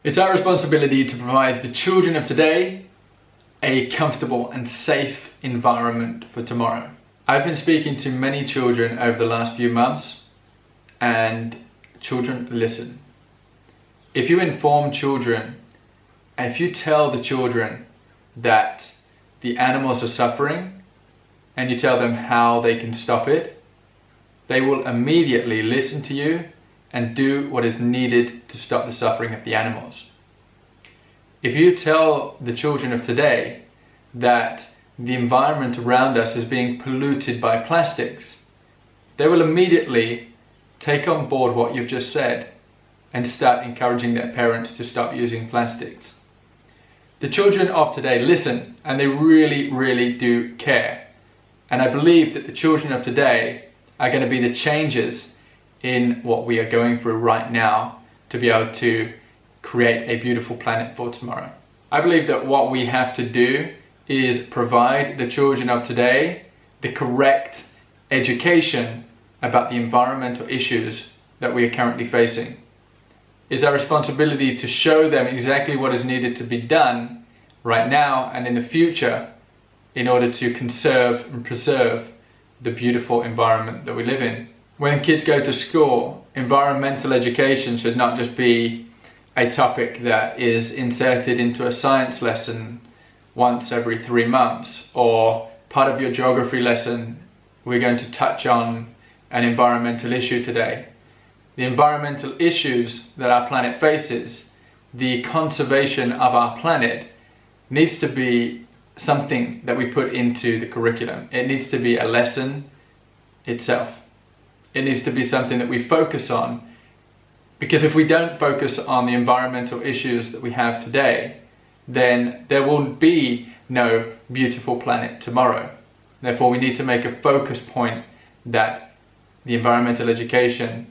It's our responsibility to provide the children of today a comfortable and safe environment for tomorrow. I've been speaking to many children over the last few months, and children listen. If you inform children, if you tell the children that the animals are suffering and you tell them how they can stop it, they will immediately listen to you and do what is needed to stop the suffering of the animals. If you tell the children of today that the environment around us is being polluted by plastics, they will immediately take on board what you've just said and start encouraging their parents to stop using plastics. The children of today listen, and they really, really do care. And I believe that the children of today are going to be the changes in what we are going through right now to be able to create a beautiful planet for tomorrow. I believe that what we have to do is provide the children of today the correct education about the environmental issues that we are currently facing. It's our responsibility to show them exactly what is needed to be done right now and in the future in order to conserve and preserve the beautiful environment that we live in. When kids go to school, environmental education should not just be a topic that is inserted into a science lesson once every 3 months, or part of your geography lesson. We're going to touch on an environmental issue today. The environmental issues that our planet faces, the conservation of our planet, needs to be something that we put into the curriculum. It needs to be a lesson itself. It needs to be something that we focus on, because if we don't focus on the environmental issues that we have today, then there will be no beautiful planet tomorrow. Therefore, we need to make a focus point that the environmental education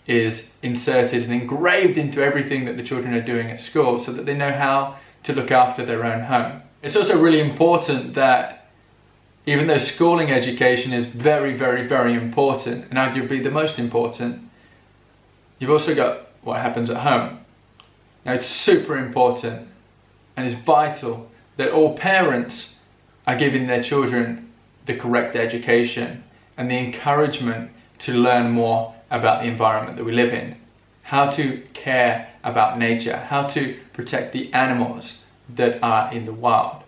is inserted and engraved into everything that the children are doing at school, so that they know how to look after their own home. It's also really important that even though schooling education is very, very, very important, and arguably the most important, you've also got what happens at home. Now, it's super important and it's vital that all parents are giving their children the correct education and the encouragement to learn more about the environment that we live in, how to care about nature, how to protect the animals that are in the wild.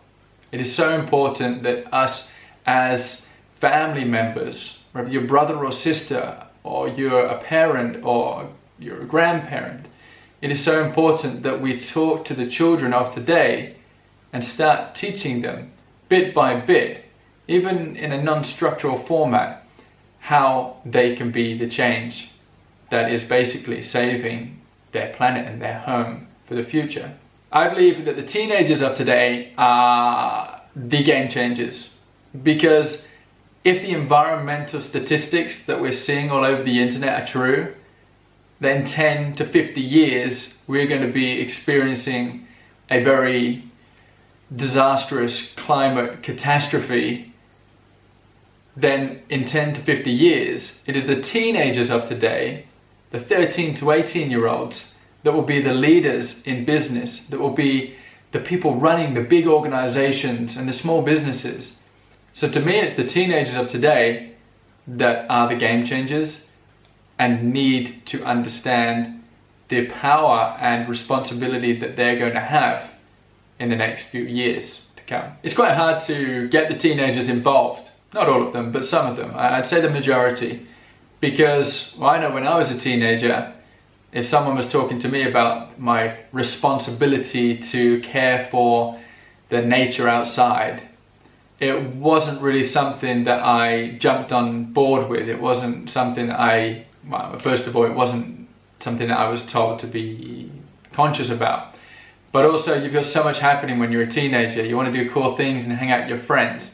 It is so important that us as family members, whether you're brother or sister, or you're a parent or you're a grandparent, it is so important that we talk to the children of today and start teaching them bit by bit, even in a non-structural format, how they can be the change that is basically saving their planet and their home for the future. I believe that the teenagers of today are the game changers, because if the environmental statistics that we're seeing all over the internet are true, then 10 to 50 years we're going to be experiencing a very disastrous climate catastrophe. Then in 10 to 50 years, it is the teenagers of today, the 13 to 18-year-olds, that will be the leaders in business, that will be the people running the big organizations and the small businesses. So to me, it's the teenagers of today that are the game changers and need to understand the power and responsibility that they're going to have in the next few years to come. It's quite hard to get the teenagers involved. Not all of them, but some of them. I'd say the majority. Because I know when I was a teenager, if someone was talking to me about my responsibility to care for the nature outside, it wasn't really something that I jumped on board with. It wasn't something that well, first of all, it wasn't something that I was told to be conscious about. But also, you've got so much happening when you're a teenager. You want to do cool things and hang out with your friends.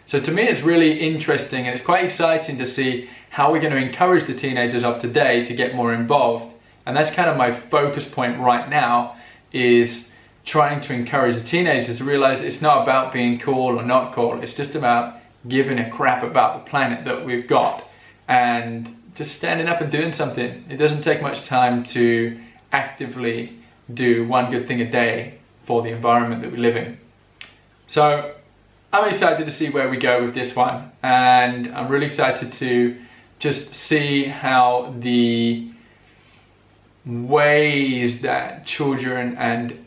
So to me, it's really interesting, and it's quite exciting to see how we're going to encourage the teenagers of today to get more involved. And that's kind of my focus point right now, is trying to encourage the teenagers to realize it's not about being cool or not cool. It's just about giving a crap about the planet that we've got and just standing up and doing something. It doesn't take much time to actively do one good thing a day for the environment that we live in. So I'm excited to see where we go with this one, and I'm really excited to just see how the ways that children and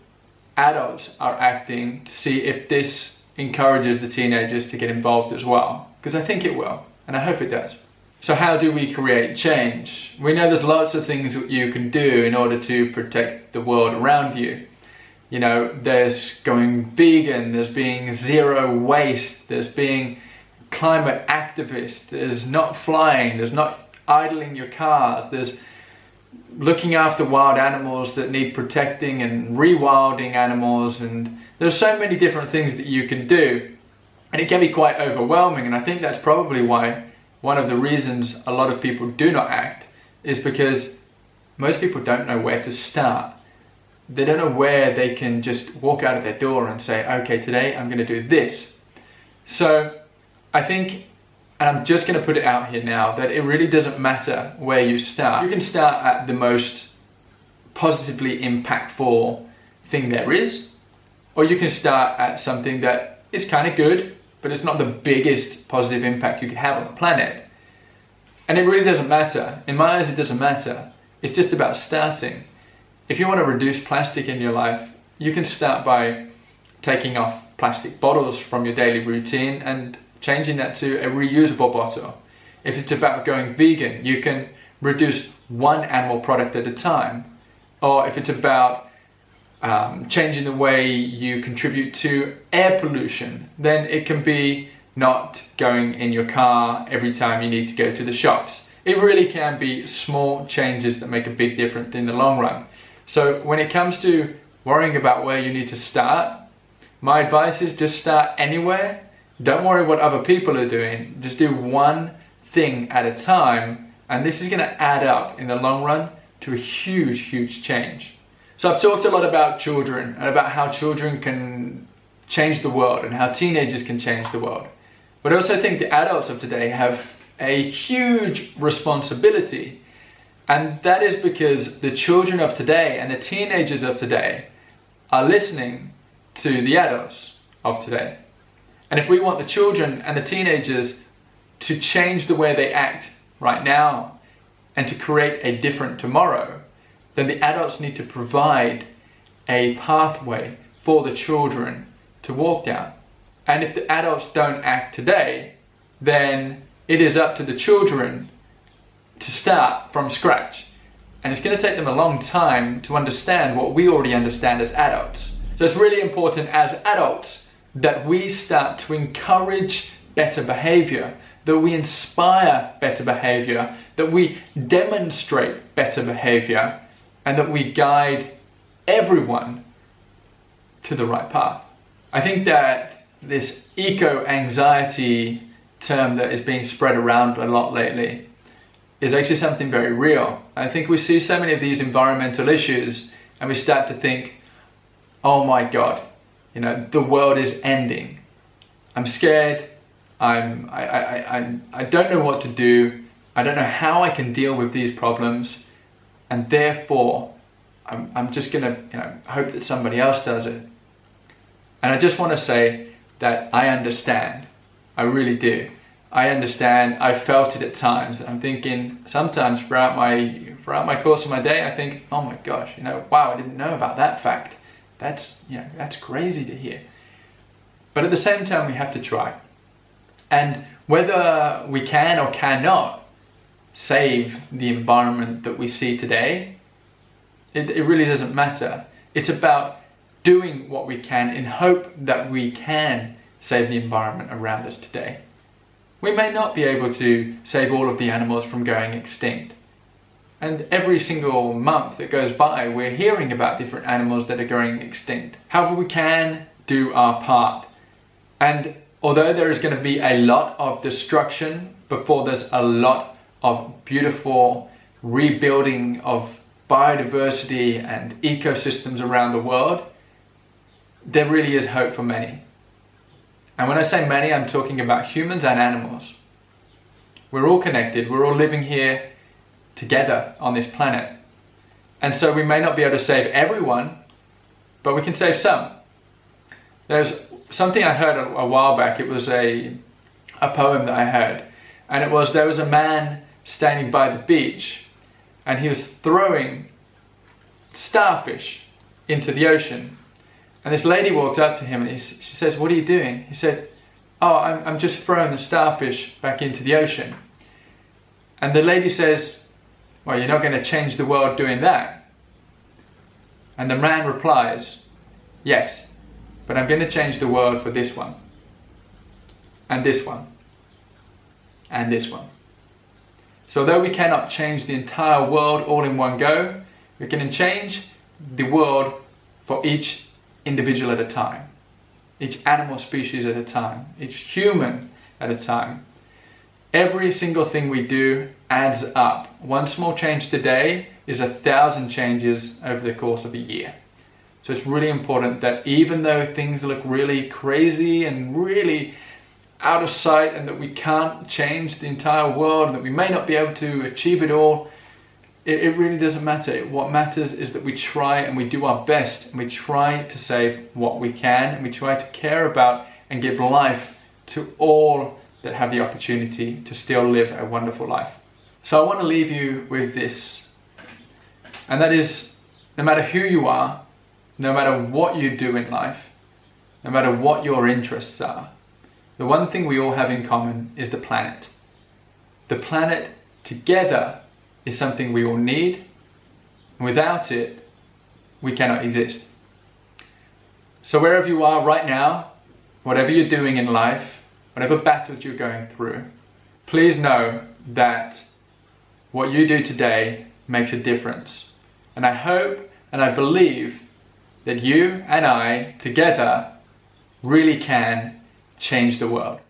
adults are acting, to see if this encourages the teenagers to get involved as well, because I think it will, and I hope it does. So how do we create change? We know there's lots of things that you can do in order to protect the world around you. You know, there's going vegan, there's being zero waste, there's being climate activist, there's not flying, there's not idling your cars, there's looking after wild animals that need protecting and rewilding animals, and there's so many different things that you can do, and it can be quite overwhelming. And I think that's probably why one of the reasons a lot of people do not act is because most people don't know where to start. They don't know where they can just walk out of their door and say, okay, today I'm going to do this. So I think, and I'm just going to put it out here now, that it really doesn't matter where you start. You can start at the most positively impactful thing there is, or you can start at something that is kind of good, but it's not the biggest positive impact you could have on the planet. And it really doesn't matter. In my eyes, it doesn't matter. It's just about starting. If you want to reduce plastic in your life, you can start by taking off plastic bottles from your daily routine and changing that to a reusable bottle. If it's about going vegan, you can reduce one animal product at a time. Or if it's about changing the way you contribute to air pollution, then it can be not going in your car every time you need to go to the shops. It really can be small changes that make a big difference in the long run. So when it comes to worrying about where you need to start, my advice is just start anywhere. Don't worry what other people are doing. Just do one thing at a time, and this is going to add up in the long run to a huge, huge change. So I've talked a lot about children and about how children can change the world and how teenagers can change the world. But I also think the adults of today have a huge responsibility, and that is because the children of today and the teenagers of today are listening to the adults of today. And if we want the children and the teenagers to change the way they act right now and to create a different tomorrow, then the adults need to provide a pathway for the children to walk down. And if the adults don't act today, then it is up to the children to start from scratch. And it's going to take them a long time to understand what we already understand as adults. So it's really important as adults that we start to encourage better behavior, that we inspire better behavior, that we demonstrate better behavior, and that we guide everyone to the right path. I think that this eco-anxiety term that is being spread around a lot lately is actually something very real. I think we see so many of these environmental issues and we start to think, oh my God, you know, the world is ending. I'm scared. I don't know what to do. I don't know how I can deal with these problems. And therefore, I'm just gonna, hope that somebody else does it. And I just want to say that I understand. I really do. I understand. I felt it at times. I'm thinking sometimes throughout my course of my day, I think, oh my gosh, wow, I didn't know about that fact. That's crazy to hear. But at the same time, we have to try. And whether we can or cannot save the environment that we see today, it really doesn't matter. It's about doing what we can in hope that we can save the environment around us today. We may not be able to save all of the animals from going extinct. And every single month that goes by, we're hearing about different animals that are going extinct. However, we can do our part. And although there is going to be a lot of destruction before there's a lot of beautiful rebuilding of biodiversity and ecosystems around the world, there really is hope for many. And when I say many, I'm talking about humans and animals. We're all connected, we're all living here together on this planet. And so we may not be able to save everyone, but we can save some. There's something I heard a while back. It was a poem that I heard, and it was, there was a man standing by the beach and he was throwing starfish into the ocean. And this lady walked up to him and she says, "What are you doing?" He said, "Oh, I'm just throwing the starfish back into the ocean." And the lady says, "Well, you're not going to change the world doing that." And the man replies, "Yes, but I'm going to change the world for this one, and this one, and this one." So although we cannot change the entire world all in one go, we can change the world for each individual at a time, each animal species at a time, each human at a time. Every single thing we do adds up. One small change today is 1,000 changes over the course of a year. So it's really important that even though things look really crazy and really out of sight, and that we can't change the entire world, and that we may not be able to achieve it all, it really doesn't matter. What matters is that we try and we do our best, and we try to save what we can, and we try to care about and give life to all that have the opportunity to still live a wonderful life. So I want to leave you with this, and that is, no matter who you are, no matter what you do in life, no matter what your interests are, the one thing we all have in common is the planet. The planet together is something we all need, and without it, we cannot exist. So wherever you are right now, whatever you're doing in life, whatever battles you're going through, please know that what you do today makes a difference. And I hope and I believe that you and I together really can change the world.